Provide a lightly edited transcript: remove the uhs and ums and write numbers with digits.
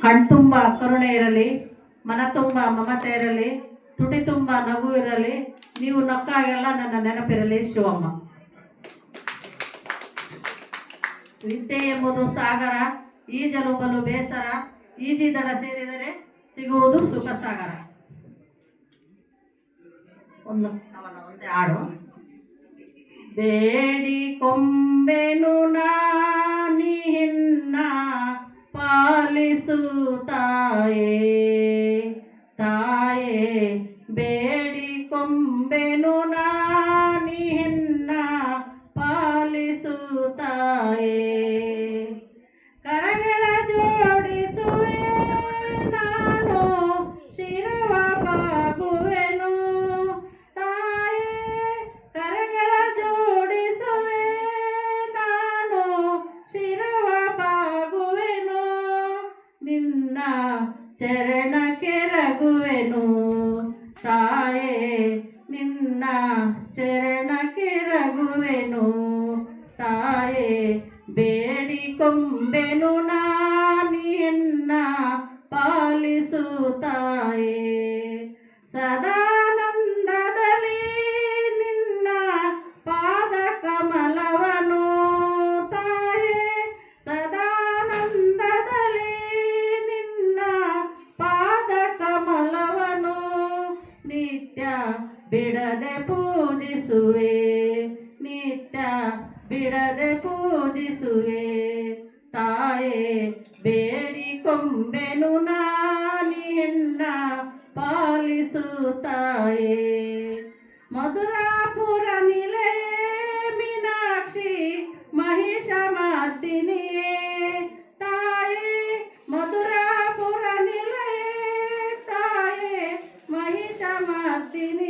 ಕಣ್ತುಂಬ ಕರುಣೆ ಇರಲಿ, ಮನ ತುಂಬ ಮಮತೆ ಇರಲಿ, ತುಟಿ ತುಂಬ ನಗು ಇರಲಿ, ನೀವು ನಕ್ಕಾಗೆಲ್ಲ ನನ್ನ ನೆನಪಿರಲಿ ಶಿವಮ್ಮ. ವಿದ್ಯೆ ಎಂಬುದು ಸಾಗರ, ಈಜಲು ಬಲು ಬೇಸರ, ಈಜಿದಡ ಸೇರಿದರೆ ಸಿಗುವುದು ಸುಖ ಸಾಗರ. ಒಂದೇ ಹಾಡು. ಬೇಡಿ ಕೊಂಬೆನು ನಾನಿನ್ನ ಪಾಲಿಸು ತಾಯೇ, ತಾಯೇ ಬೇಡಿ ಕೊಂಬೆನು ನಾನಿನ್ನ ಪಾಲಿಸು ತಾಯೇ. ಕರಗಳ ಜೋಡಿಸುವೆ ನಾನು, ಶಿರವ ಬಾಗುವೆನು ತಾಯೇ. ಕರಗಳ ಜೋಡಿಸುವೆ ನಾನು, ಶಿರವ ಬಾಗುವೆನು, ನಿನ್ನ ಚರಣ ಕೆರಗುವೆನು ತಾಯೇ, ನಿನ್ನ ಚರಣ ಕೆರಗುವೆನು ತಾಯೇ. ಬೇಡಿ ಕೊಂಬೆನು ನಾನಿನ್ನ ಪಾಲಿಸು ತಾಯೇ. ಸದಾನಂದದಲ್ಲಿ ನಿನ್ನ ಪಾದ ಕಮಲವನು ತಾಯೇ, ಸದಾನಂದದಲ್ಲಿ ನಿನ್ನ ಪಾದ ಕಮಲವನು ನಿತ್ಯ ಬಿಡದೆ ಪೂಜಿಸುವೆ, ನಿತ್ಯ ಬಿಡದೆ ಪೂಜಿಸುವೆ ತಾಯೇ. ಬೇಡಿ ಕೊಂಬೆನು ನಾನಿನ್ನ ಪಾಲಿಸು ತಾಯೇ. ಮಧುರಾಪುರ ನಿಲಯೇ ಮೀನಾಕ್ಷಿ ಮಹಿಷ ಮರ್ದಿನಿಯೇ ತಾಯೇ, ಮಧುರಾಪುರ ನಿಲಯೇ ತಾಯೇ ಮಹಿಷ ಮರ್ದಿನಿ